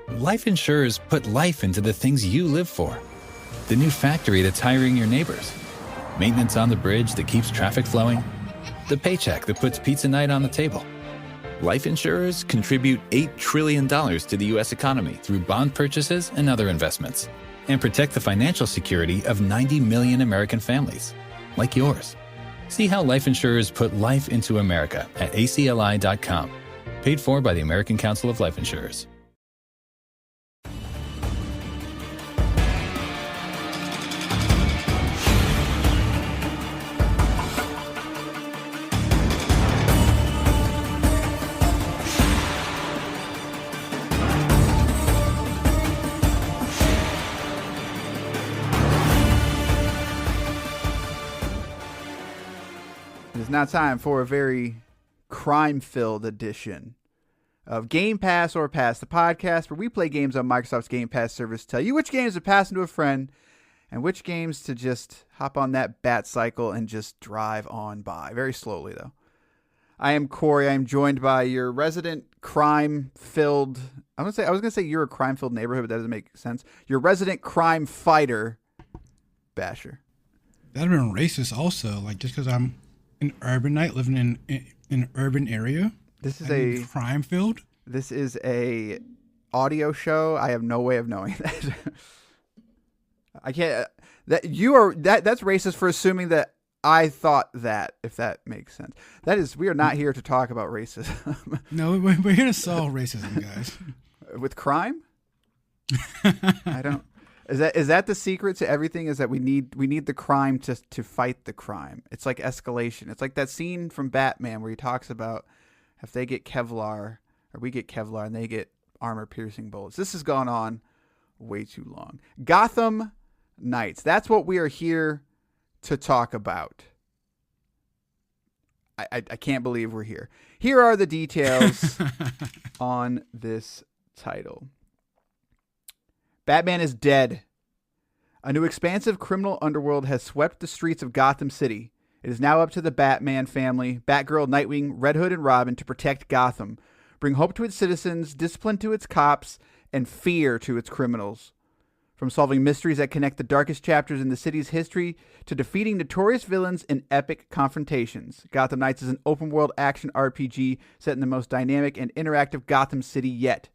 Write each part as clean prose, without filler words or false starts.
Life insurers put life into the things you live for. The new factory that's hiring your neighbors. Maintenance on the bridge that keeps traffic flowing. The paycheck that puts pizza night on the table. Life insurers contribute $8 trillion to the U.S. economy through bond purchases and other investments, and protect the financial security of 90 million American families, like yours. See how life insurers put life into America at acli.com. Paid for by the American Council of Life Insurers. It's now time for a very crime-filled edition of Game Pass or Pass, the podcast where we play games on Microsoft's Game Pass service, tell you which games to pass into a friend and which games to just hop on that bat cycle and just drive on by. Very slowly, though. I am Corey. I am joined by your resident crime-filled... I was going to say you're a crime-filled neighborhood, but that doesn't make sense. Your resident crime fighter, Basher. That'd have been racist also, like just because I'm an urbanite living in an urban area. This is a crime field. This is a audio show. I have no way of knowing that. I can't. That's racist for assuming that I thought that. If that makes sense, that is. We are not here to talk about racism. No, we're here to solve racism, guys. With crime. I don't. Is that the secret to everything? Is that we need the crime to fight the crime? It's like escalation. It's like that scene from Batman where he talks about if they get Kevlar or we get Kevlar and they get armor-piercing bullets. This has gone on way too long. Gotham Knights. That's what we are here to talk about. I can't believe we're here. Here are the details on this title. Batman is dead. A new expansive criminal underworld has swept the streets of Gotham City. It is now up to the Batman family, Batgirl, Nightwing, Red Hood, and Robin to protect Gotham, bring hope to its citizens, discipline to its cops, and fear to its criminals. From solving mysteries that connect the darkest chapters in the city's history to defeating notorious villains in epic confrontations, Gotham Knights is an open-world action RPG set in the most dynamic and interactive Gotham City yet.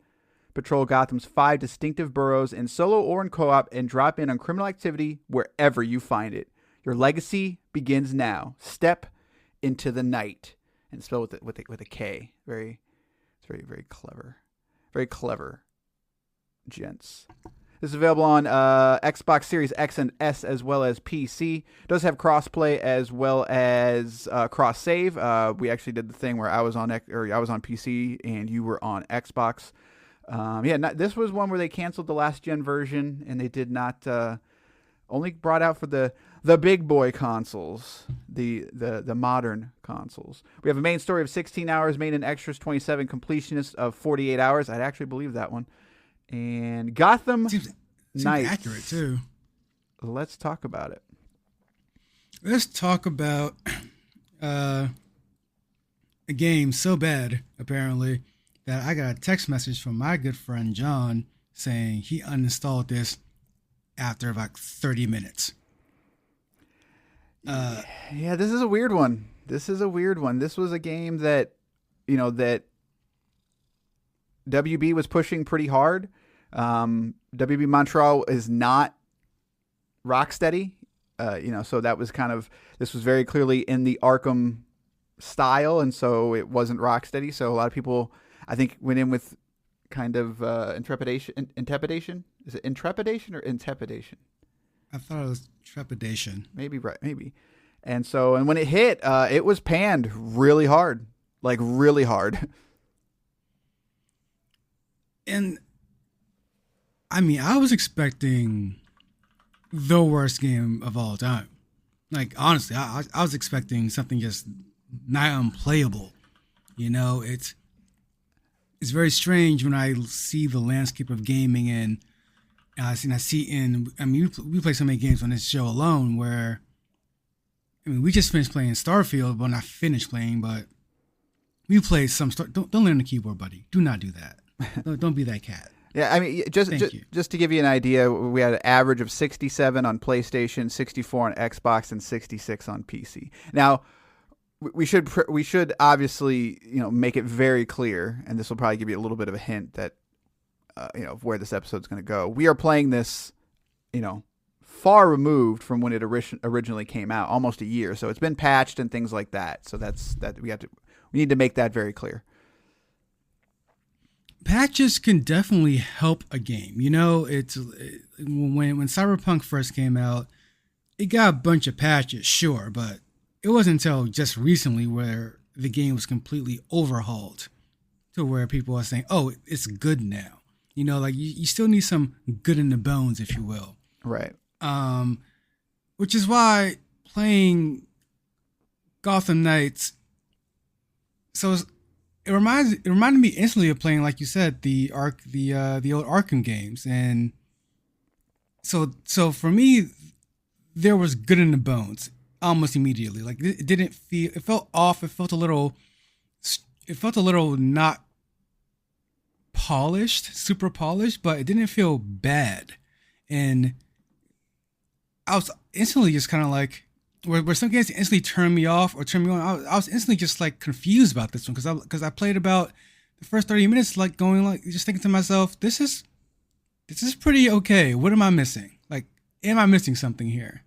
Patrol Gotham's 5 distinctive boroughs in solo or in co-op and drop in on criminal activity wherever you find it. Your legacy begins now. Step into the night. And spelled with a K. Very clever. Very clever, gents. This is available on Xbox Series X and S as well as PC. It does have crossplay as well as cross save. We actually did the thing where I was on PC and you were on Xbox. This was one where they canceled the last gen version and they did not only brought out for the big boy consoles, the modern consoles. We have a main story of 16 hours, main and extras 27, completionist of 48 hours. I'd actually believe that one. And Gotham seems Knights. Accurate too. Let's talk about it. Let's talk about a game so bad apparently that I got a text message from my good friend John saying he uninstalled this after about 30 minutes. Yeah, this is a weird one. This was a game that, that WB was pushing pretty hard. WB Montreal is not Rocksteady, so that was this was very clearly in the Arkham style, and so it wasn't Rocksteady. So a lot of people, I think, went in with kind of intrepidation. Is it intrepidation or intrepidation? I thought it was trepidation. Maybe, right, maybe. And when it hit, it was panned really hard, like really hard. And I mean, I was expecting the worst game of all time. Like, honestly, I was expecting something just nigh unplayable. It's very strange when I see the landscape of gaming and we play so many games on this show alone where, we just finished playing Starfield, well, not finished playing, but we played some don't learn the keyboard, buddy. Do not do that. Don't be that cat. Yeah, I mean, Thank you. just to give you an idea, we had an average of 67 on PlayStation, 64 on Xbox, and 66 on PC. Now, we should obviously make it very clear, and this will probably give you a little bit of a hint that of where this episode's going to go. We are playing this, far removed from when it originally came out, almost a year. So it's been patched and things like that. So we need to make that very clear. Patches can definitely help a game. It's when Cyberpunk first came out, it got a bunch of patches, sure, but it wasn't until just recently where the game was completely overhauled to where people are saying, "Oh, it's good now." You still need some good in the bones, if you will. Right. Which is why playing Gotham Knights. So it reminded me instantly of playing, like you said, the old Arkham games, and so for me, there was good in the bones almost immediately. Like it felt off. It felt a little not polished, super polished, but it didn't feel bad, and I was instantly just kind of like, where some games instantly turn me off or turn me on. I was instantly just like confused about this one because I played about the first 30 minutes like going like just thinking to myself, this is pretty okay. What am I missing? Like, am I missing something here?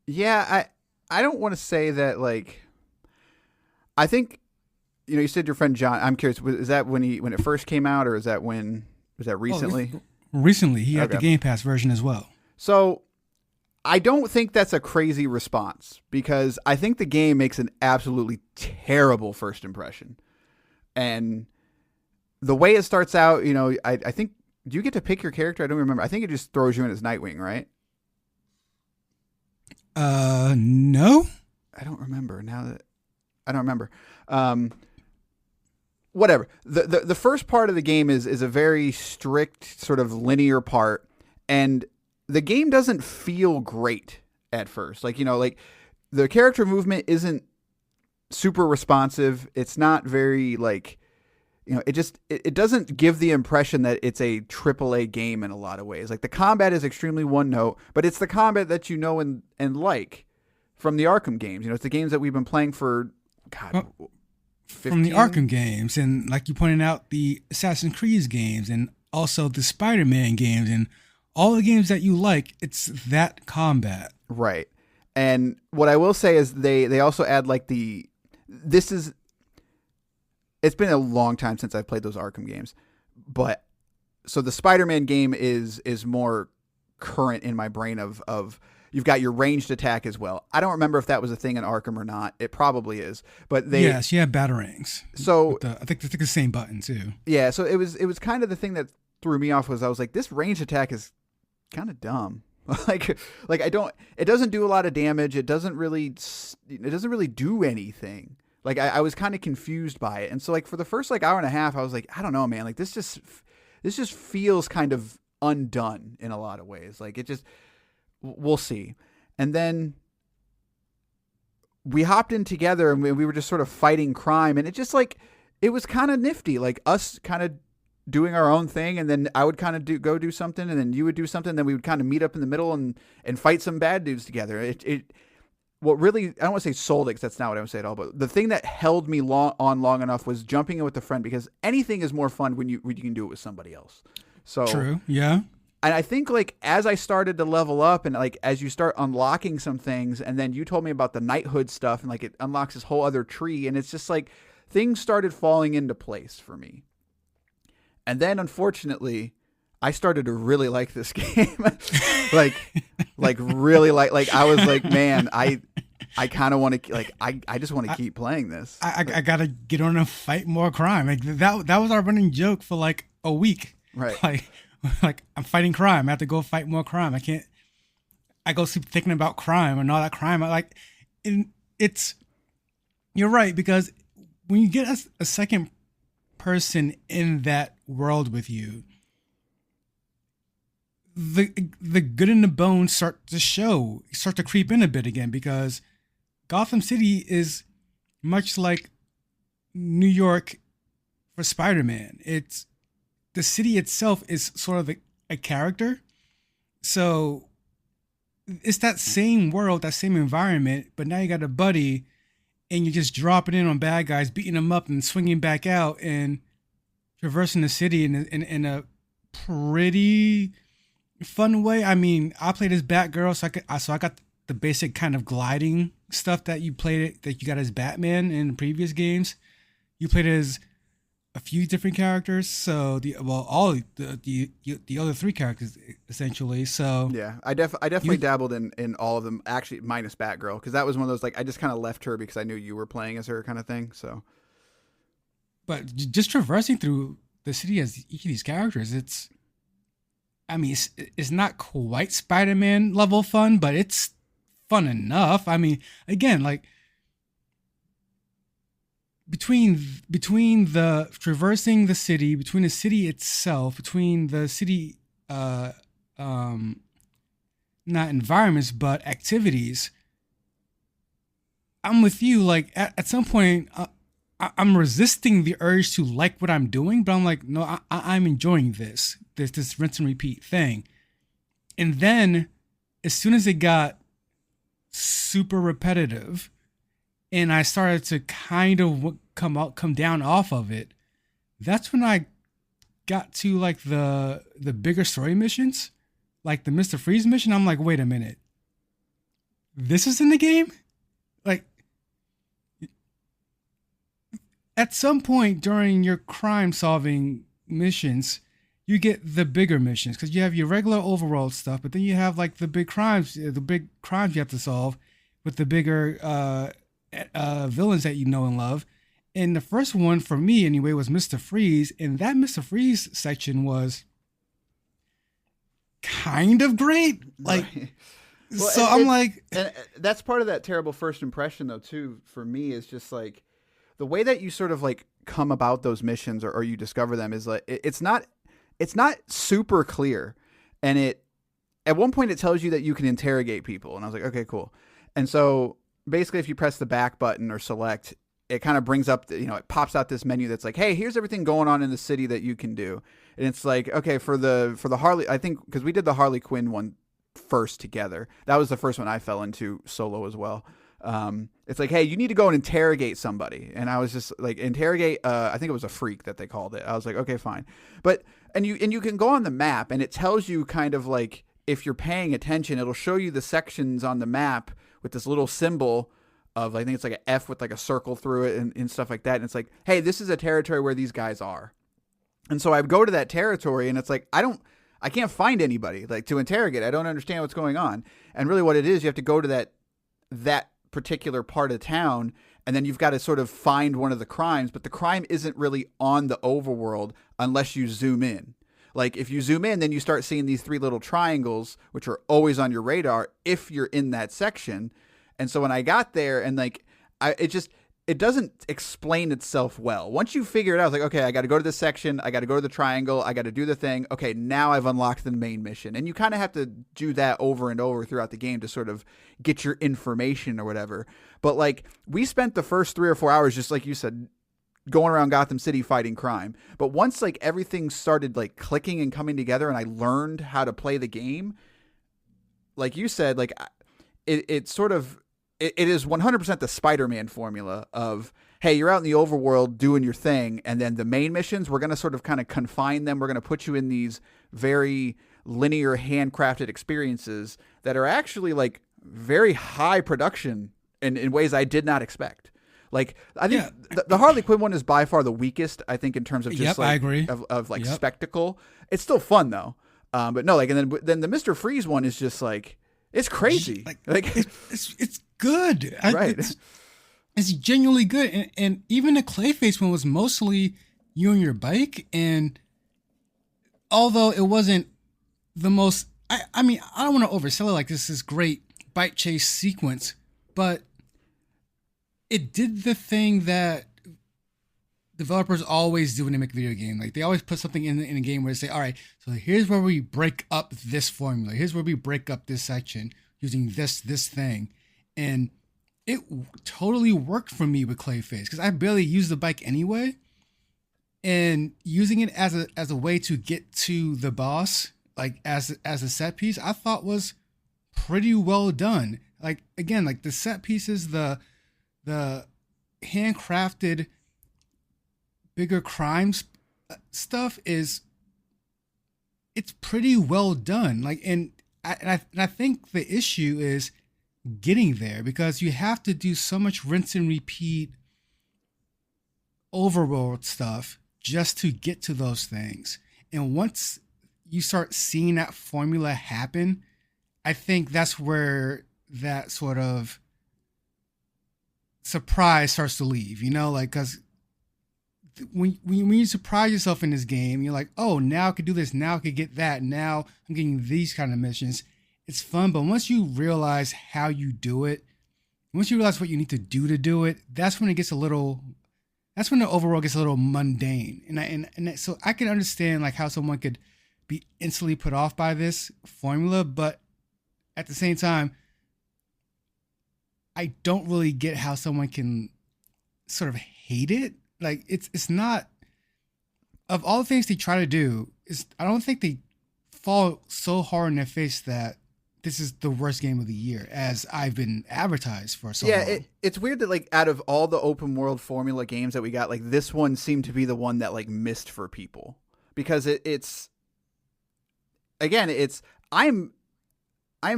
Yeah, I don't want to say that. Like, I think you said your friend John. I'm curious. Is that when it first came out, or was that recently? Recently, he had the Game Pass version as well. So I don't think that's a crazy response because I think the game makes an absolutely terrible first impression. And the way it starts out, I think, do you get to pick your character? I don't remember. I think it just throws you in as Nightwing, right? No. I don't remember I don't remember. Whatever. The first part of the game is a very strict sort of linear part, and the game doesn't feel great at first. Like, the character movement isn't super responsive. It's not very it doesn't give the impression that it's a AAA game in a lot of ways. Like, the combat is extremely one note, but it's the combat that and like from the Arkham games. It's the games that we've been playing for, God, 15? From the Arkham games, and like you pointed out, the Assassin's Creed games, and also the Spider-Man games, and all the games that you like, it's that combat. Right. And what I will say is they also add it's been a long time since I've played those Arkham games, but so the Spider-Man game is more current in my brain of you've got your ranged attack as well. I don't remember if that was a thing in Arkham or not. It probably is, but yes, you have batarangs. So I think the same button too. Yeah. So it was kind of the thing that threw me off was I was like, this ranged attack is kind of dumb. like it doesn't do a lot of damage. It doesn't really do anything. Like, I was kind of confused by it. And so, like, for the first hour and a half, I was like, I don't know, man. Like, this just feels kind of undone in a lot of ways. Like, we'll see. And then we hopped in together and we were just sort of fighting crime, and it was kind of nifty, like us kind of doing our own thing, and then I would kind of go do something, and then you would do something, and then we would kind of meet up in the middle and fight some bad dudes together. What really, I don't want to say sold it, because that's not what I would say at all, but the thing that held me long enough was jumping in with a friend, because anything is more fun when you can do it with somebody else. So true, yeah. And I think, like, as I started to level up and, like, as you start unlocking some things, and then you told me about the knighthood stuff, and, like, it unlocks this whole other tree, and it's just, like, things started falling into place for me. And then, unfortunately, I started to really like this game. really like, I was like, man, I kind of want to, like, I just want to keep playing this. I got to get on and fight more crime. Like, that was our running joke for, like, a week. Right. Like, I'm fighting crime. I have to go fight more crime. I go sleep thinking about crime and all that crime. You're right, because when you get a second person in that world with you, the good in the bones start to creep in a bit again, because Gotham City is much like New York for Spider-Man. the city itself is sort of a character. So it's that same world, that same environment, but now you got a buddy and you're just dropping in on bad guys, beating them up and swinging back out and traversing the city in a pretty fun way. I mean, I played as Batgirl, so I got the basic kind of gliding stuff that you got as Batman in previous games. You played as a few different characters, so all the other three characters essentially. So yeah, I definitely dabbled in all of them, actually minus Batgirl, because that was one of those, like, I just kind of left her because I knew you were playing as her kind of thing. So, but just traversing through the city as each of these characters, it's not quite Spider-Man level fun, but it's fun enough. I mean, again, like, between the traversing the city, between the city itself, between the city not environments but activities, I'm with you. Like, at some point I'm resisting the urge to like what I'm doing, but I'm like, no, I'm enjoying this rinse and repeat thing. And then as soon as it got super repetitive and I started to kind of come down off of it, that's when I got to like the bigger story missions, like the Mr. Freeze mission. I'm like, wait a minute, this is in the game? Like, at some point during your crime solving missions, you get the bigger missions, because you have your regular overworld stuff, but then you have like the big crimes you have to solve with the bigger villains that you know and love. And the first one for me anyway was Mr. Freeze, and that Mr. Freeze section was kind of great. Like, right. Well, so I'm like, and that's part of that terrible first impression though too for me, is just like the way that you sort of like come about those missions or you discover them is like it's not super clear. And at one point it tells you that you can interrogate people, and I was like, okay, cool. And so basically if you press the back button or select, it kind of brings up it pops out this menu that's like, hey, here's everything going on in the city that you can do. And it's like, okay, for the Harley, I think, because we did the Harley Quinn one first together. That was the first one I fell into solo as well. It's like, hey, you need to go and interrogate somebody. And I was just like, interrogate, I think it was a freak that they called it. I was like, okay, fine. But, and you can go on the map and it tells you kind of like, if you're paying attention, it'll show you the sections on the map with this little symbol of, I think it's like an F with like a circle through it and stuff like that. And it's like, hey, this is a territory where these guys are. And so I go to that territory and it's like, I can't find anybody like to interrogate. I don't understand what's going on. And really what it is, you have to go to that particular part of town, and then you've got to sort of find one of the crimes, but the crime isn't really on the overworld unless you zoom in. Like, if you zoom in, then you start seeing these three little triangles, which are always on your radar if you're in that section. And so when I got there, and like, it doesn't explain itself well. Once you figure it out, I was like, okay, I got to go to this section. I got to go to the triangle. I got to do the thing. Okay, now I've unlocked the main mission. And you kind of have to do that over and over throughout the game to sort of get your information or whatever. But like, we spent the first 3 or 4 hours, just like you said, going around Gotham City fighting crime. But once like everything started like clicking and coming together and I learned how to play the game, like you said, like it sort of, it is 100% the Spider-Man formula of, hey, you're out in the overworld doing your thing, and then the main missions, we're going to sort of kind of confine them. We're going to put you in these very linear, handcrafted experiences that are actually like very high production in ways I did not expect. Like, I think the Harley Quinn one is by far the weakest, I think, in terms of just like, I agree. of like spectacle. It's still fun though. But no, like, and then the Mr. Freeze one is just like, it's crazy. Like it's good. Right. It's genuinely good. And even the Clayface one was mostly you on your bike. And although it wasn't the most, I mean, I don't want to oversell it like this is great bike chase sequence, but it did the thing that developers always do when they make a video game. Like, they always put something in a game where they say, all right, so here's where we break up this formula. Here's where we break up this section using this thing. And it totally worked for me with Clayface, because I barely use the bike anyway. and using it as a way to get to the boss, like as a set piece, I thought was pretty well done. Like again, like the set pieces, the handcrafted bigger crimes stuff is it's pretty well done. Like and I think the issue is getting there because you have to do so much rinse and repeat overworld stuff just to get to those things. And once you start seeing that formula happen, I think that's where that sort of surprise starts to leave, you know, like, cause when you surprise yourself in this game, you're like, oh, now I could do this. Now I could get that. Now I'm getting these kind of missions. It's fun. But once you realize how you do it, once you realize what you need to do it, that's when it gets that's when the overall gets a little mundane. And so I can understand like how someone could be instantly put off by this formula, but at the same time, I don't really get how someone can sort of hate it. Like it's not, of all the things they try to do, I don't think they fall so hard in their face that this is the worst game of the year as I've been advertised for so long. Yeah, it's weird that like out of all the open world formula games that we got, like this one seemed to be the one that like missed for people because it's I'm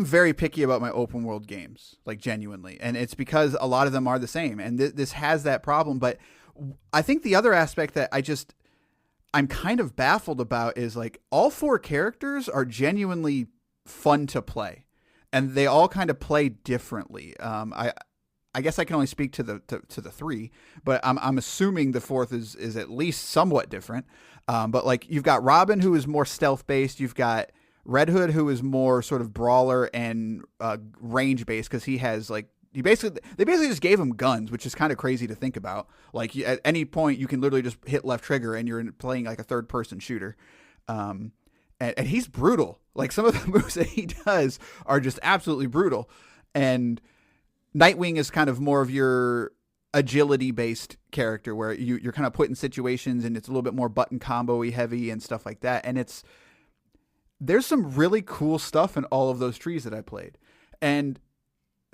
very picky about my open world games, like genuinely, and it's because a lot of them are the same, and this has that problem. But I think the other aspect that I'm kind of baffled about is like all four characters are genuinely fun to play, and they all kind of play differently. I guess I can only speak to the three, but I'm assuming the fourth is at least somewhat different. But like you've got Robin, who is more stealth based. You've got Red Hood, who is more sort of brawler and range based because he has like they basically just gave him guns, which is kind of crazy to think about. Like at any point you can literally just hit left trigger and you're playing like a third person shooter. And he's brutal. Like some of the moves that he does are just absolutely brutal. And Nightwing is kind of more of your agility based character where you're kind of put in situations and it's a little bit more button combo-y heavy and stuff like that. And there's some really cool stuff in all of those trees that I played. And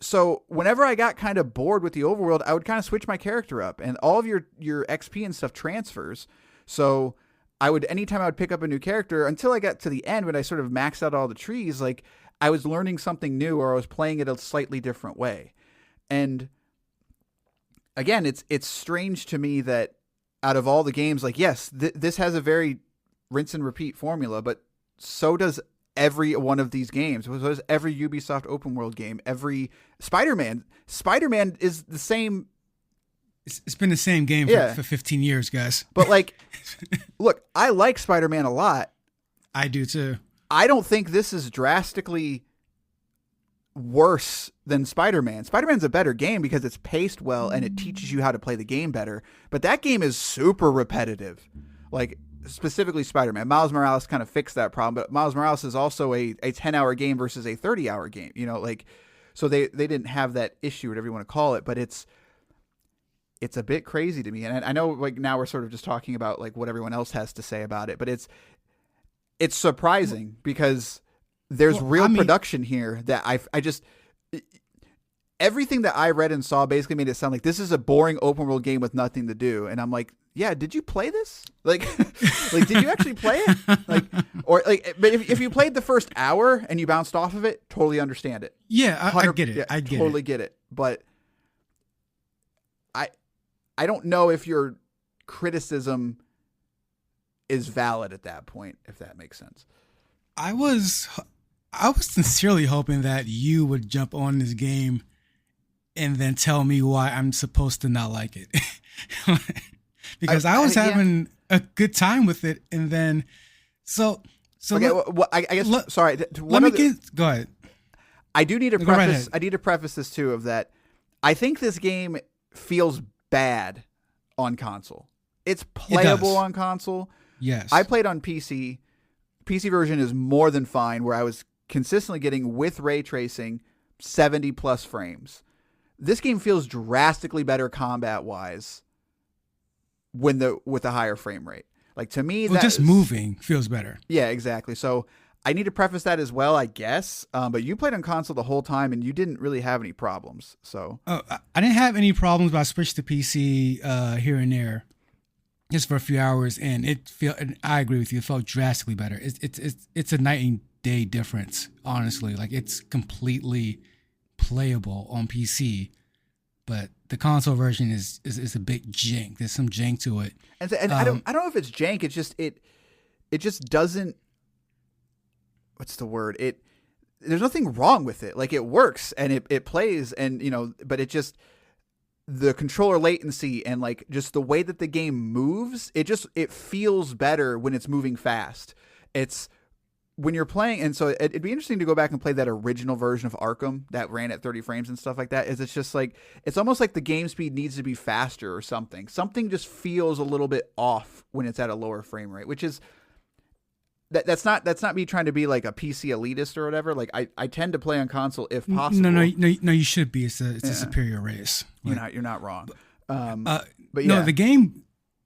so whenever I got kind of bored with the overworld, I would kind of switch my character up, and all of your XP and stuff transfers. So anytime I would pick up a new character until I got to the end when I sort of maxed out all the trees, like I was learning something new or I was playing it a slightly different way. And again, it's strange to me that out of all the games, like, yes, this has a very rinse and repeat formula, but so does every one of these games. So does every Ubisoft open world game. Every Spider-Man is the same. It's been the same game for 15 years, guys. But like, look, I like Spider-Man a lot. I do too. I don't think this is drastically worse than Spider-Man. Spider-Man's a better game because it's paced well and it teaches you how to play the game better. But that game is super repetitive. Like, specifically Spider-Man. Miles Morales kind of fixed that problem, but Miles Morales is also a 10-hour game versus a 30-hour game, you know, like, so they didn't have that issue, whatever you want to call it, but it's a bit crazy to me. And I know like now we're sort of just talking about like what everyone else has to say about it, but it's surprising because there's production here that I just everything that I read and saw basically made it sound like this is a boring open world game with nothing to do. And I'm like, yeah, did you play this? Like, like, did you actually play it? Like, or like, but if you played the first hour and you bounced off of it, totally understand it. Yeah, I get it. Yeah, I totally get it. But I don't know if your criticism is valid at that point, if that makes sense. I was sincerely hoping that you would jump on this game and then tell me why I'm supposed to not like it. Because I was having a good time with it, and then so okay. I guess sorry. Go ahead. I do need to preface. I need to preface this too of that. I think this game feels bad on console. It's playable on console. Yes. I played on PC. PC version is more than fine, where I was consistently getting, with ray tracing, 70 plus frames. This game feels drastically better combat wise with a higher frame rate. Like to me, well, just moving feels better. Yeah, exactly. So I need to preface that as well, I guess. But you played on console the whole time, and you didn't really have any problems. So I didn't have any problems, but I switched to PC here and there, just for a few hours, and and I agree with you. It felt drastically better. It's a night and day difference, honestly. Like it's completely playable on PC, but the console version is a bit jank. There's some jank to it, and I don't know if it's jank. It's just it just doesn't. What's the word? There's nothing wrong with it. Like it works and it plays, and but it just, the controller latency and like just the way that the game moves, it feels better when it's moving fast. It's when you're playing, and so it'd be interesting to go back and play that original version of Arkham that ran at 30 frames and stuff like that. It's just like, it's almost like the game speed needs to be faster or something. Something just feels a little bit off when it's at a lower frame rate, which is, that's not me trying to be like a PC elitist or whatever. Like I tend to play on console if possible. No, you should be. It's a superior race. You're not wrong. But yeah. No, the game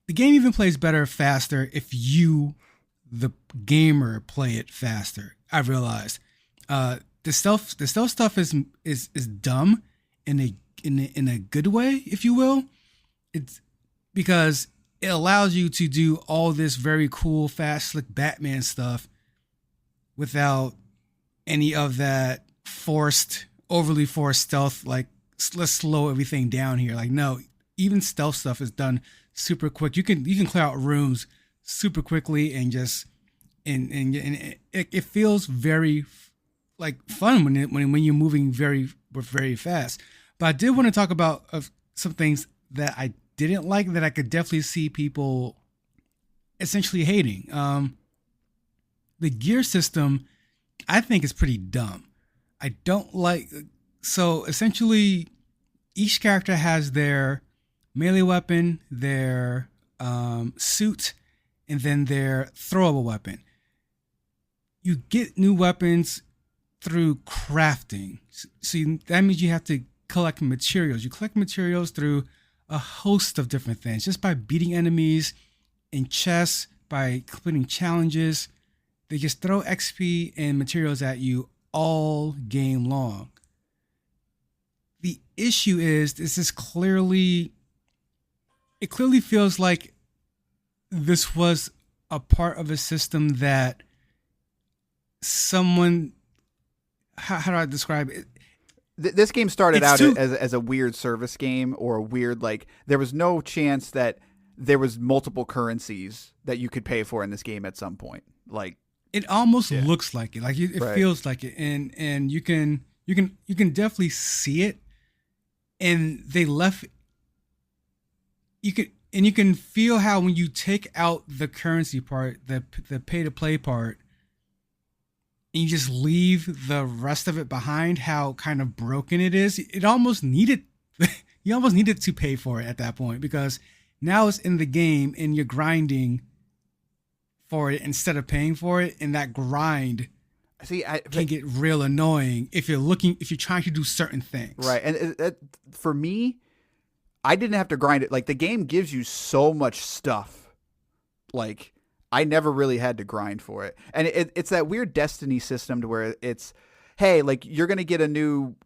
even plays better faster if you, the gamer, play it faster. I've realized the stealth stuff is dumb in a good way, if you will. It's because it allows you to do all this very cool, fast, slick Batman stuff without any of that overly forced stealth. Like, let's slow everything down here. Like, no, even stealth stuff is done super quick. You can clear out rooms super quickly and just and it feels very like fun when you're moving very fast. But I did want to talk about some things that I didn't like, that I could definitely see people essentially hating. The gear system, I think, is pretty dumb. I don't like. So essentially, each character has their melee weapon, their suit, and then their throwable weapon. You get new weapons through crafting. So that means you have to collect materials. You collect materials through a host of different things, just by beating enemies in chess, by completing challenges. They just throw XP and materials at you all game long. The issue is, it clearly feels like this was a part of a system that someone, how do I describe it? This game started out as a weird service game, or a weird, like, there was no chance that there was multiple currencies that you could pay for in this game at some point. Like, it almost looks like it. Like it right. Feels like it, and you can definitely see it. And they left. You can feel how when you take out the currency part, the pay to play part, and you just leave the rest of it behind, how kind of broken it is. It almost needed, you almost needed to pay for it at that point, because now it's in the game and you're grinding for it instead of paying for it. And that grind can get real annoying if you're trying to do certain things. Right. And for me, I didn't have to grind it. Like, the game gives you so much stuff. Like, I never really had to grind for it. And it's that weird Destiny system to where it's, hey, like, you're going to get a new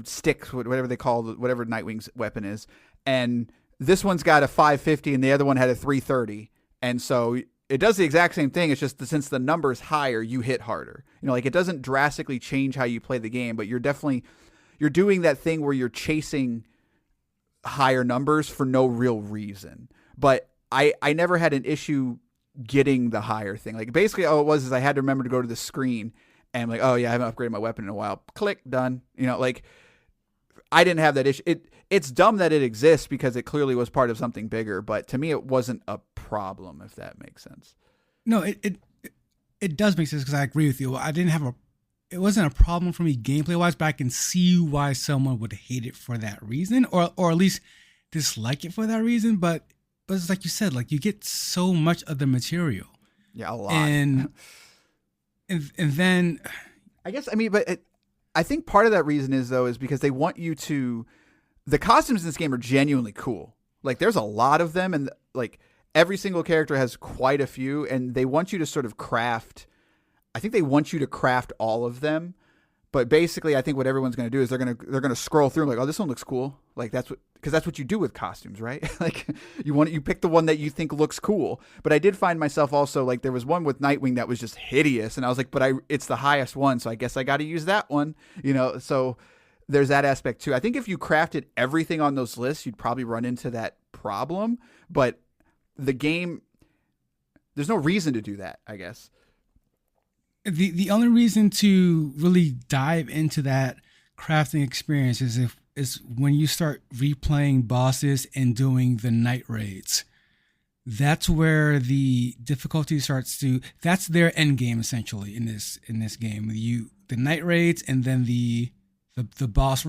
stick, whatever they call whatever Nightwing's weapon is. And this one's got a 550 and the other one had a 330. And so it does the exact same thing. It's just that since the number's higher, you hit harder. Like, it doesn't drastically change how you play the game, but you're doing that thing where you're chasing higher numbers for no real reason. But I never had an issue getting the higher thing. Like, basically all it was is I had to remember to go to the screen and I'm like, oh yeah, I haven't upgraded my weapon in a while. Click, done. Like, I didn't have that issue. It's dumb that it exists because it clearly was part of something bigger, but to me it wasn't a problem, if that makes sense. No, it does make sense, because I agree with you. It wasn't a problem for me gameplay wise, but I can see why someone would hate it for that reason, or at least dislike it for that reason. But it's like you said, like, you get so much of the material. Yeah, a lot. And then I guess, I mean, but I think part of that reason is because they want you to the costumes in this game are genuinely cool. Like there's a lot of them, and like every single character has quite a few, and they want you to sort of craft. I think they want you to craft all of them, but basically, I think what everyone's going to do is they're going to scroll through and like, oh, this one looks cool. Like because that's what you do with costumes, right? Like you pick the one that you think looks cool. But I did find myself also like there was one with Nightwing that was just hideous, and I was like, but it's the highest one, so I guess I got to use that one, So there's that aspect too. I think if you crafted everything on those lists, you'd probably run into that problem. But the game, there's no reason to do that, I guess. The only reason to really dive into that crafting experience is when you start replaying bosses and doing the night raids. That's where the difficulty starts to. That's their end game essentially in this game. The night raids and then the boss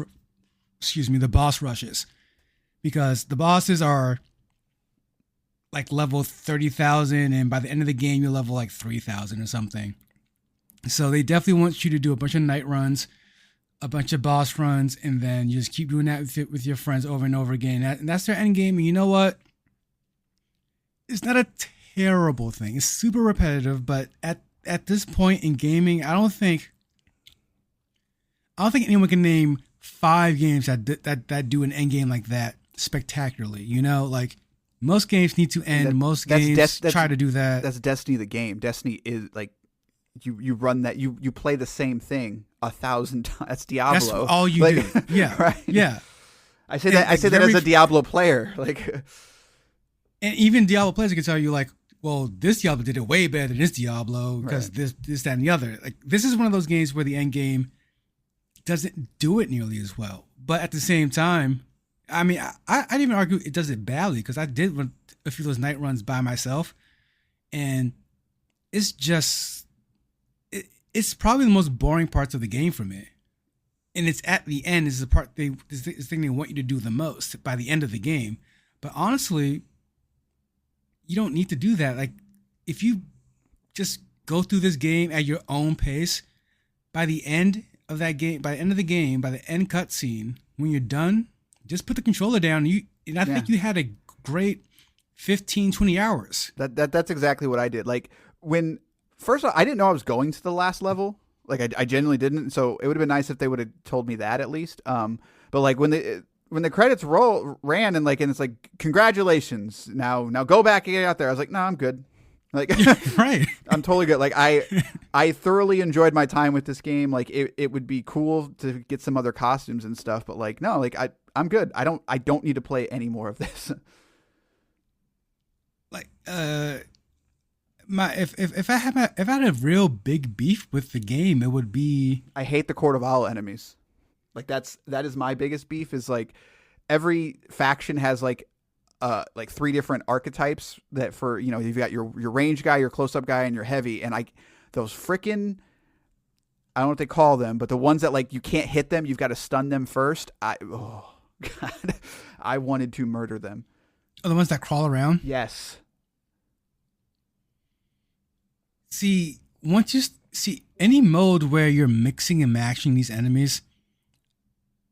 rushes, because the bosses are like level 30,000, and by the end of the game you're level like 3,000 or something. So they definitely want you to do a bunch of night runs, a bunch of boss runs, and then you just keep doing that with your friends over and over again. And that's their end game. And you know what? It's not a terrible thing. It's super repetitive, but at this point in gaming, I don't think anyone can name 5 games that do an end game like that spectacularly. Like most games need to end. Most games try to do that. That's Destiny the game. Destiny is like you run that you play the same thing 1,000 times. That's Diablo. That's all you do. Yeah, right. Yeah. I say that as a Diablo player. Like, and even Diablo players can tell you like, well, this Diablo did it way better than this Diablo because this, that, and the other. Like, this is one of those games where the end game doesn't do it nearly as well. But at the same time, I mean, I didn't even argue it does it badly, because I did run a few of those night runs by myself, and it's just, it's probably the most boring parts of the game for me. And it's at the end is the part this thing they want you to do the most by the end of the game. But honestly, you don't need to do that. Like, if you just go through this game at your own pace, by the end of that game, by the end of the game, by the end cutscene, when you're done, just put the controller down. And I think you had a great 15, 20 hours. That's exactly what I did. Like, first of all, I didn't know I was going to the last level. Like, I genuinely didn't. So it would have been nice if they would have told me that at least. But like when the credits ran and it's like, congratulations, now go back and get out there. I was like, no, I'm good. Like, right. I'm totally good. Like, I thoroughly enjoyed my time with this game. Like, it would be cool to get some other costumes and stuff, but like, no, like I'm good. I don't need to play any more of this. Like, if I had a real big beef with the game, it would be, I hate the Court of Owls enemies. Like, that is my biggest beef. Is like every faction has like 3 different archetypes that for, you've got your range guy, your close up guy, and your heavy. And those frickin', I don't know what they call them, but the ones that like you can't hit them, you've got to stun them first. God, I wanted to murder them. Oh, the ones that crawl around? Yes. See, once you see any mode where you're mixing and matching these enemies,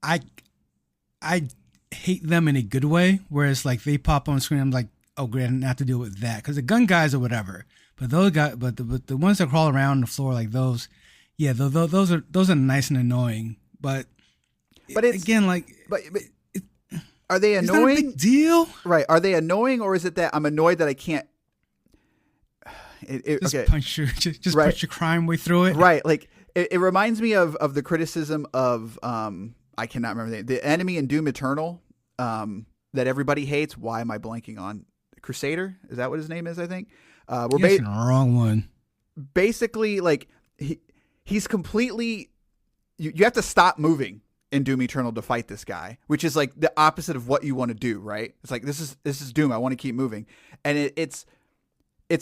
I hate them in a good way, where it's like they pop on screen, I'm like, oh great, I didn't have to deal with that, because the gun guys or whatever. But the ones that crawl around the floor like those, yeah, those are nice and annoying. But it's, again, like, but are they annoying? It's not a big deal, right? Are they annoying, or is it that I'm annoyed that I can't? Punch your punch your crime way through it, right? Like it reminds me of the criticism of I cannot remember the enemy in Doom Eternal that everybody hates. Why am I blanking on? Crusader? Is that what his name is? I think we're the wrong one. Basically, like he's completely. You have to stop moving in Doom Eternal to fight this guy, which is like the opposite of what you want to do, right? It's like this is Doom. I want to keep moving, and it's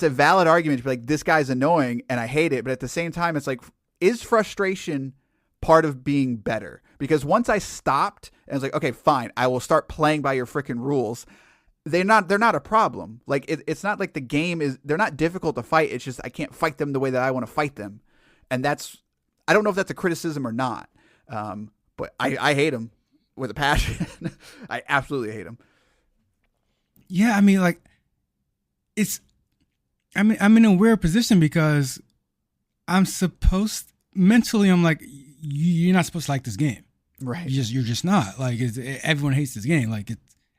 a valid argument to be like, this guy's annoying and I hate it. But at the same time, it's like, is frustration part of being better? Because once I stopped and I was like, okay, fine, I will start playing by your freaking rules. They're not a problem. Like it's not like the game they're not difficult to fight. It's just, I can't fight them the way that I want to fight them. And I don't know if that's a criticism or not. But I hate them with a passion. I absolutely hate them. Yeah, I mean, like, I'm in a weird position because I'm like, you're not supposed to like this game. Right. You're just not. Like, everyone hates this game. Like,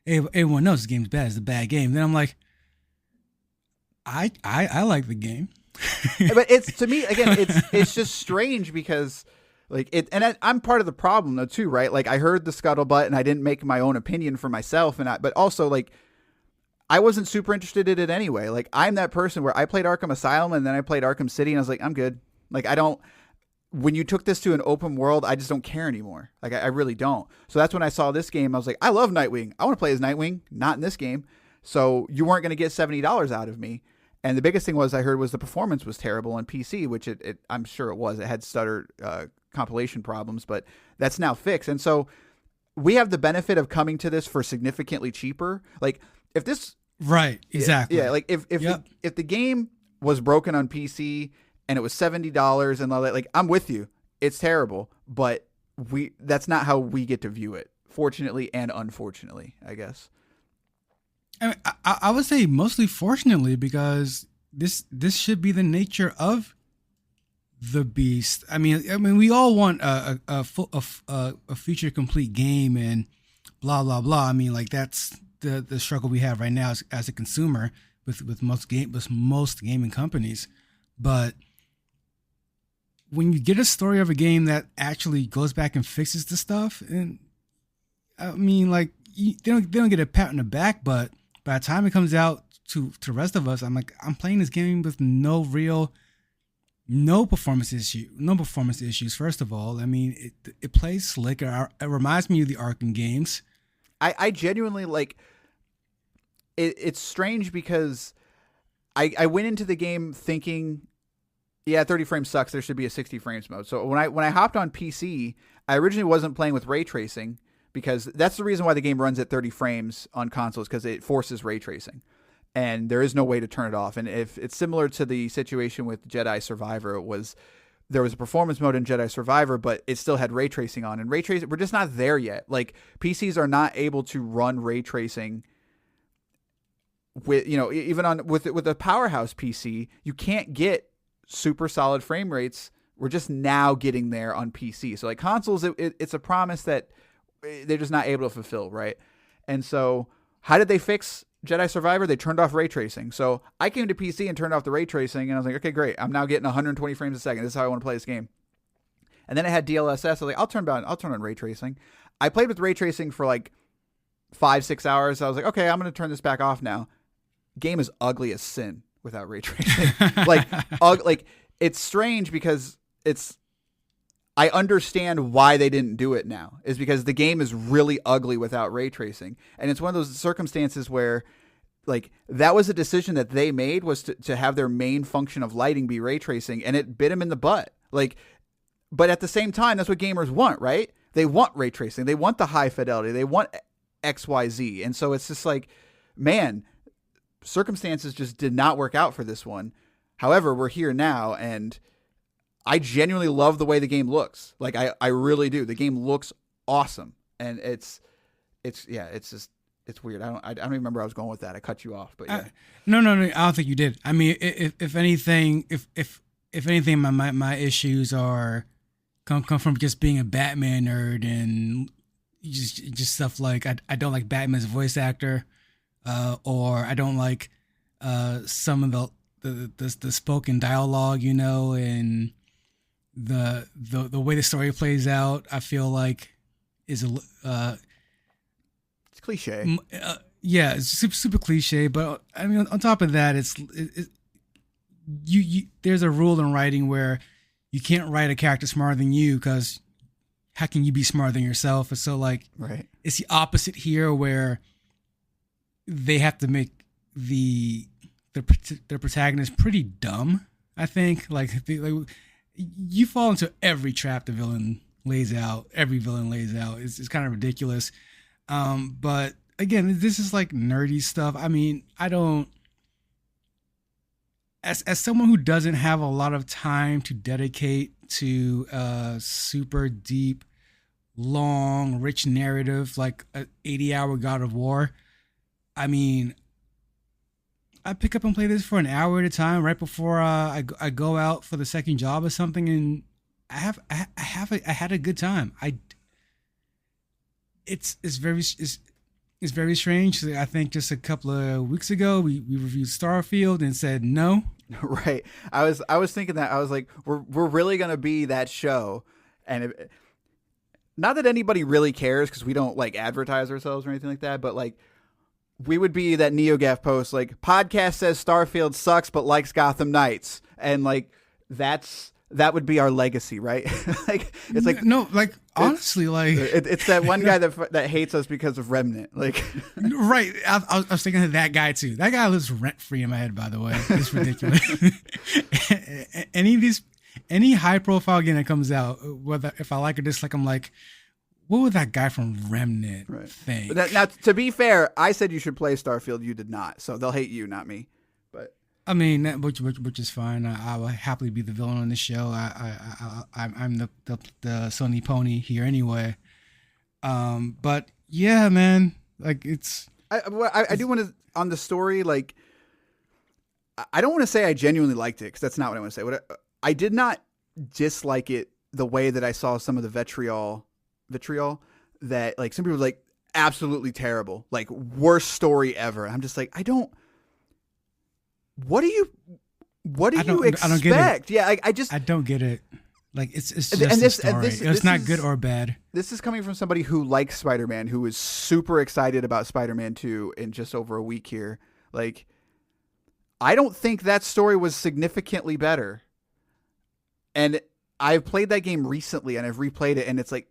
everyone knows this game's bad. It's a bad game. Then I'm like, I like the game. But it's, to me, again, it's just strange because like I'm part of the problem though too, right? Like I heard the scuttlebutt and I didn't make my own opinion for myself, but also like I wasn't super interested in it anyway. Like I'm that person where I played Arkham Asylum and then I played Arkham City and I was like, I'm good. Like when you took this to an open world, I just don't care anymore. Like I really don't. So that's when I saw this game. I was like, I love Nightwing. I want to play as Nightwing, not in this game. So you weren't going to get $70 out of me. And the biggest thing I heard was the performance was terrible on PC, which I'm sure it was. It had stutter compilation problems, but that's now fixed. And so we have the benefit of coming to this for significantly cheaper. Like if this, right, exactly, yeah. Like if the game was broken on PC and it was $70 and all that, like I'm with you. It's terrible, but that's not how we get to view it. Fortunately and unfortunately, I guess. I mean, I would say mostly fortunately because this should be the nature of the beast. I mean, we all want a feature complete game and blah blah blah. I mean, like that's the struggle we have right now as a consumer with most gaming companies. But when you get a story of a game that actually goes back and fixes the stuff, and I mean, like they don't get a pat on the back, but by the time it comes out to the rest of us, I'm like, I'm playing this game with no performance issues. First of all, I mean, it plays slicker. It reminds me of the Arkham games. I genuinely like it. It's strange because I went into the game thinking, yeah, 30 frames sucks. There should be a 60 frames mode. So when I hopped on PC, I originally wasn't playing with ray tracing, because that's the reason why the game runs at 30 frames on consoles, because it forces ray tracing and there is no way to turn it off. And if it's similar to the situation with Jedi Survivor, there was a performance mode in Jedi Survivor, but it still had ray tracing on, and ray tracing, we're just not there yet. Like PCs are not able to run ray tracing with, even with a powerhouse PC, you can't get super solid frame rates. We're just now getting there on PC. So like consoles, it's a promise that they're just not able to fulfill, right? And so how did they fix Jedi Survivor? They turned off ray tracing. So I came to PC and turned off the ray tracing, and I was like, okay, great. I'm now getting 120 frames a second. This is how I want to play this game. And then it had DLSS. I was like, I'll turn on ray tracing. I played with ray tracing for like 5-6 hours. I was like, okay, I'm going to turn this back off now. Game is ugly as sin without ray tracing. like it's strange because I understand why they didn't do it now, is because the game is really ugly without ray tracing. And it's one of those circumstances where like that was a decision that they made, was to have their main function of lighting be ray tracing, and it bit them in the butt. Like, but at the same time, that's what gamers want, right? They want ray tracing. They want the high fidelity. They want XYZ. And so it's just like, man, circumstances just did not work out for this one. However, we're here now, and I genuinely love the way the game looks. Like I really do. The game looks awesome, and it's weird. I don't remember where I was going with that. I cut you off, but yeah. No. I don't think you did. I mean, if anything, my issues come from just being a Batman nerd and just stuff like I don't like Batman's voice actor, or I don't like some of the spoken dialogue, and the way the story plays out, I feel like is it's cliche. Yeah, it's super cliche. But I mean, on top of that, you there's a rule in writing where you can't write a character smarter than you, because how can you be smarter than yourself? And so like, right. It's the opposite here, where they have to make the protagonist pretty dumb. I think like you fall into every trap the villain lays out. Every villain lays out. It's kind of ridiculous. But again, this is like nerdy stuff. I mean, I don't, as someone who doesn't have a lot of time to dedicate to super deep long, rich narrative like an 80-hour God of War. I mean, I pick up and play this for an hour at a time right before I go out for the second job or something, and I had a good time. It's very strange. I think just a couple of weeks ago we reviewed Starfield and said no. Right. I was thinking that. I was like, we're really gonna be that show, and not that anybody really cares because we don't like advertise ourselves or anything like that, but like we would be that NeoGaf post like podcast says Starfield sucks but likes Gotham Knights, and like that would be our legacy, right? Like it's like no, like honestly, like it's that one guy that hates us because of Remnant, like right. I was thinking of that guy too. That guy lives rent free in my head, by the way. It's ridiculous. Any high profile game that comes out, whether if I like or dislike, I'm like, what would that guy from Remnant think? Now, to be fair, I said you should play Starfield. You did not, so they'll hate you, not me. But I mean, which is fine. I will happily be the villain on the show. I'm the Sony pony here anyway. But yeah, man, like I do want to on the story. Like, I don't want to say I genuinely liked it because that's not what I want to say. I did not dislike it the way that I saw some of the vitriol that like some people were like absolutely terrible, like worst story ever. I'm just like, what do you expect? I don't get it. Yeah, I don't get it. Like it's just and a story. It's not good or bad. This is coming from somebody who likes Spider-Man, who was super excited about Spider-Man 2 in just over a week here. Like, I don't think that story was significantly better. And I've played that game recently and I've replayed it, and it's like,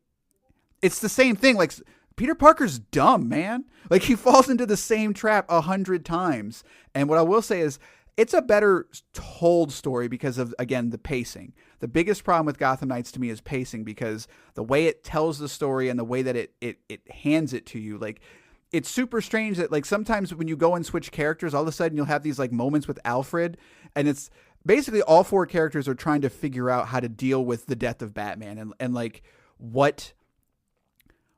it's the same thing. Like, Peter Parker's dumb, man. Like, he falls into the same trap 100 times. And what I will say is, it's a better told story because of, again, the pacing. The biggest problem with Gotham Knights to me is pacing, because the way it tells the story and the way that it hands it to you, like, it's super strange that, like, sometimes when you go and switch characters, all of a sudden you'll have these, like, moments with Alfred, and it's basically all four characters are trying to figure out how to deal with the death of Batman and like, what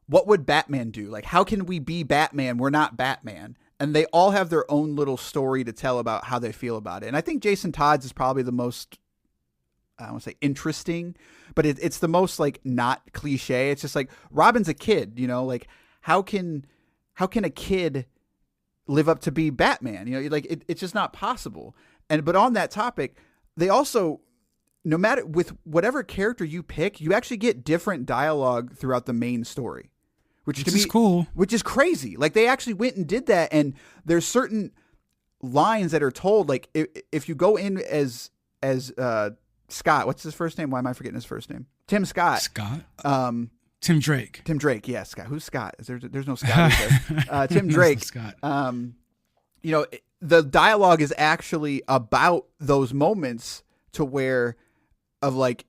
would Batman do? Like, how can we be Batman? We're not Batman. And they all have their own little story to tell about how they feel about it. And I think Jason Todd's is probably the most, I don't want to say interesting, but it's the most, like, not cliche. It's just like, Robin's a kid, you know, like, how can a kid live up to be Batman? You know, like, it's just not possible. But on that topic, they also, no matter with whatever character you pick, you actually get different dialogue throughout the main story, which to me is cool. Which is crazy. Like, they actually went and did that, and there's certain lines that are told. Like, if you go in as Scott, what's his first name? Why am I forgetting his first name? Tim Scott. Tim Drake. Tim Drake. Yeah, Scott. Who's Scott? There's no Scott. Tim Drake. Scott. You know, the dialogue is actually about those moments to where of, like,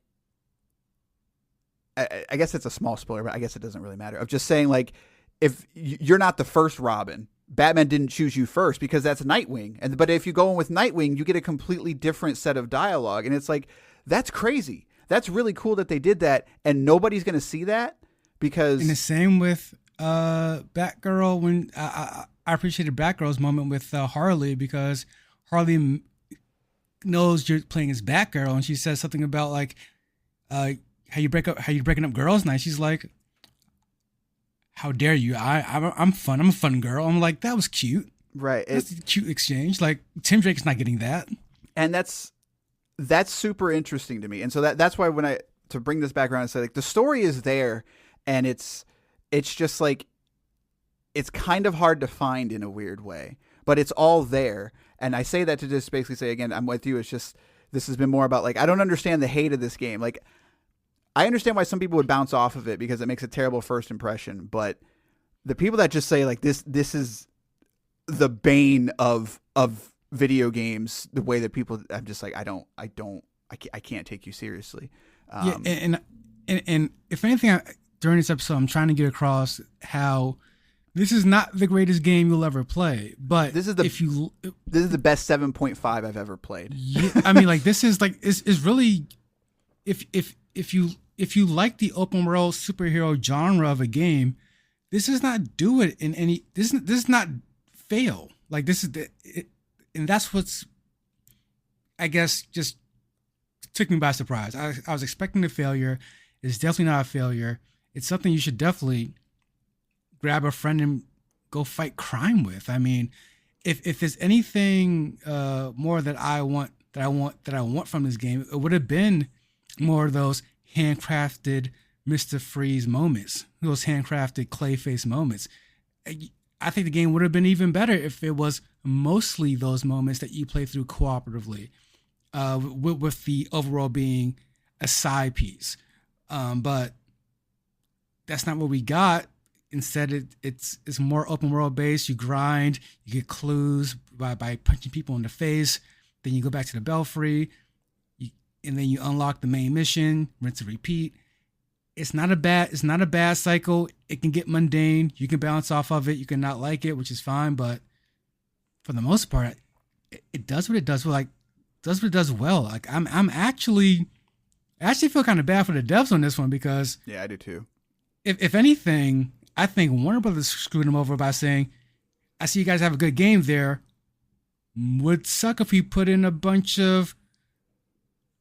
I guess it's a small spoiler, but I guess it doesn't really matter. Of just saying, like, if you're not the first Robin, Batman didn't choose you first because that's Nightwing. But if you go in with Nightwing, you get a completely different set of dialogue. And it's like, that's crazy. That's really cool that they did that. And nobody's going to see that because. And the same with Batgirl. When I appreciated Batgirl's moment with Harley, because Harley knows you're playing as Batgirl, and she says something about, like, how you breaking up girls' night. She's like, how dare you? I'm fun. I'm a fun girl. I'm like, that was cute. Right. That's a cute exchange. Like, Tim Drake's not getting that. And that's super interesting to me. And so that's why to bring this back around and say, like, the story is there, and it's just like, it's kind of hard to find in a weird way, but it's all there. And I say that to just basically say, again, I'm with you. It's just, this has been more about, like, I don't understand the hate of this game. Like, I understand why some people would bounce off of it because it makes a terrible first impression, but the people that just say, like, this is the bane of video games, the way that people, I'm just like, I can't take you seriously. Yeah, and if anything, during this episode, I'm trying to get across how this is not the greatest game you'll ever play, but this is the best 7.5 I've ever played. Yeah, I mean, like, this is like is really, if if you like the open world superhero genre of a game, this does not do it in any. This does not fail. Like this is and that's what's, I guess, just took me by surprise. I was expecting a failure. It's definitely not a failure. It's something you should definitely grab a friend and go fight crime with. I mean, if there's anything more that I want from this game, it would have been more of those handcrafted Mr. Freeze moments, those handcrafted Clayface moments. I think the game would have been even better if it was mostly those moments that you play through cooperatively, with the overall being a side piece. But that's not what we got. Instead, it's more open world based. You grind, you get clues by punching people in the face. Then you go back to the belfry, and then you unlock the main mission. Rinse and repeat. It's not a bad cycle. It can get mundane. You can bounce off of it. You can not like it, which is fine. But for the most part, it does what it does. Does what it does well. Like I actually feel kind of bad for the devs on this one, because yeah, I do too. If anything, I think Warner Brothers screwed them over by saying, "I see you guys have a good game there. Would suck if we put in a bunch of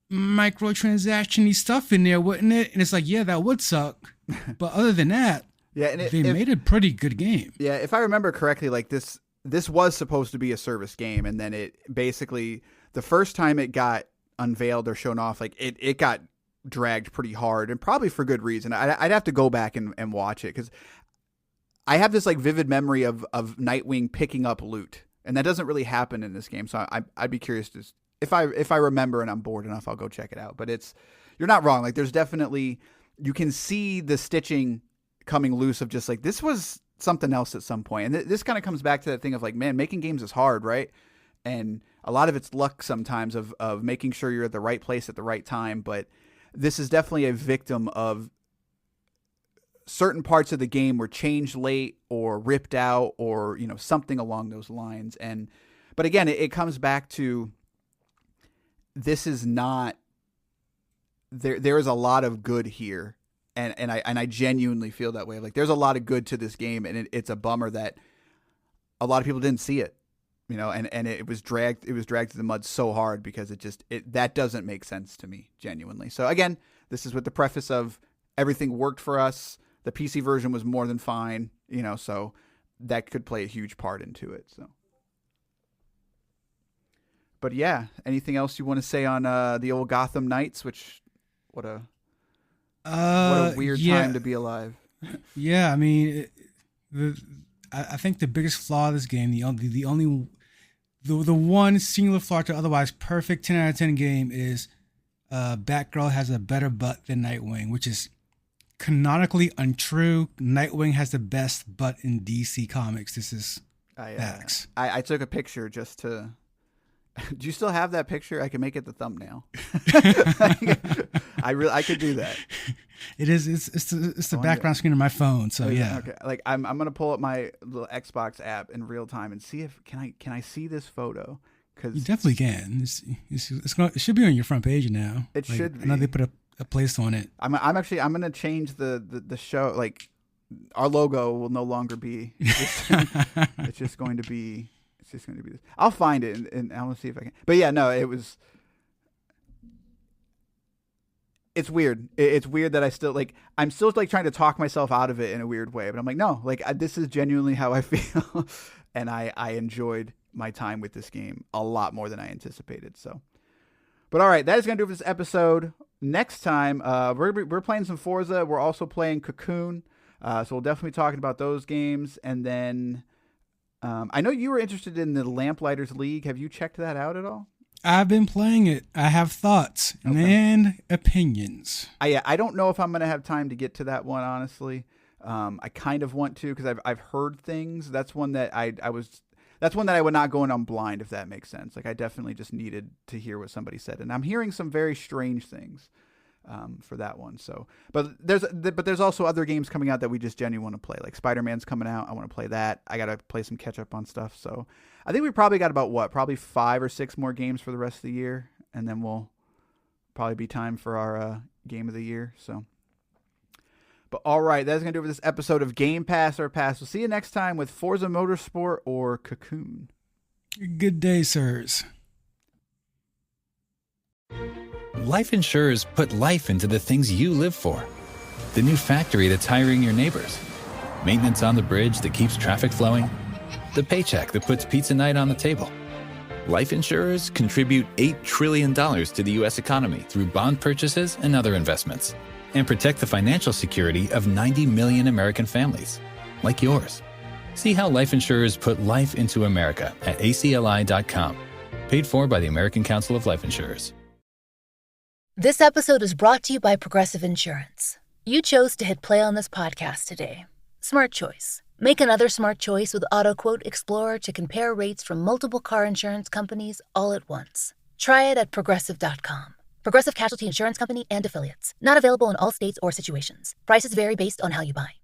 microtransaction-y stuff in there, wouldn't it?" And it's like, yeah, that would suck. But other than that, yeah, and they made a pretty good game. Yeah, if I remember correctly, like this was supposed to be a service game, and then it basically, the first time it got unveiled or shown off, like it got dragged pretty hard, and probably for good reason. I'd have to go back and watch it, because I have this like vivid memory of Nightwing picking up loot, and that doesn't really happen in this game. So I'd be curious to, if I remember and I'm bored enough, I'll go check it out. But you're not wrong. Like there's definitely, you can see the stitching coming loose of just like, this was something else at some point. And this kind of comes back to that thing of like, man, making games is hard, right? And a lot of it's luck sometimes of making sure you're at the right place at the right time. But this is definitely a victim of certain parts of the game were changed late or ripped out, or, you know, something along those lines. But again, it comes back to, this is not, there is a lot of good here. And I genuinely feel that way. Like there's a lot of good to this game, and it's a bummer that a lot of people didn't see it, you know, and it was dragged through the mud so hard, because that doesn't make sense to me, genuinely. So again, this is with the preface of everything worked for us. The PC version was more than fine, you know, so that could play a huge part into it. So, but yeah, anything else you want to say on the old Gotham Knights? Which what a weird time to be alive. Yeah, I mean, I think the biggest flaw of this game, the one singular flaw to otherwise perfect 10 out of 10 game, is Batgirl has a better butt than Nightwing, which is canonically untrue. Nightwing has the best butt in DC Comics. This is facts. I took a picture just to. Do you still have that picture? I can make it the thumbnail. I could do that. It is. It's the background screen of my phone. So yeah. Okay. Like I'm gonna pull up my little Xbox app in real time and see if can I see this photo. Cause you definitely can. It should be on your front page now. It should be. I know they put a place on it. I'm gonna change the show. Like our logo will no longer be. It's just going to be. It's just going to be this. I'll find it and I want to see if I can. But yeah, no, it's weird. It's weird that I'm still like trying to talk myself out of it in a weird way. But I'm like, no, like this is genuinely how I feel. And I enjoyed my time with this game a lot more than I anticipated. So, but all right, that is going to do it for this episode. Next time, we're playing some Forza. We're also playing Cocoon. So we'll definitely be talking about those games. And then I know you were interested in the Lamplighters League. Have you checked that out at all? I've been playing it. I have thoughts and opinions. I don't know if I'm going to have time to get to that one, honestly. I kind of want to, because I've heard things. That's one that that's one that I would not go in on blind, if that makes sense. Like I definitely just needed to hear what somebody said, and I'm hearing some very strange things for that one. So, but there's also other games coming out that we just genuinely want to play. Like Spider-Man's coming out. I want to play that. I got to play some catch up on stuff. So I think we probably got about probably 5 or 6 more games for the rest of the year, and then we'll probably be time for our game of the year. So, but all right, that's gonna do it for this episode of Game Pass or Pass. We'll see you next time with Forza Motorsport or Cocoon. Good day, sirs. Life insurers put life into the things you live for. The new factory that's hiring your neighbors. Maintenance on the bridge that keeps traffic flowing. The paycheck that puts pizza night on the table. Life insurers contribute $8 trillion to the U.S. economy through bond purchases and other investments, and protect the financial security of 90 million American families, like yours. See how life insurers put life into America at acli.com. Paid for by the American Council of Life Insurers. This episode is brought to you by Progressive Insurance. You chose to hit play on this podcast today. Smart choice. Make another smart choice with AutoQuote Explorer to compare rates from multiple car insurance companies all at once. Try it at Progressive.com. Progressive Casualty Insurance Company and Affiliates. Not available in all states or situations. Prices vary based on how you buy.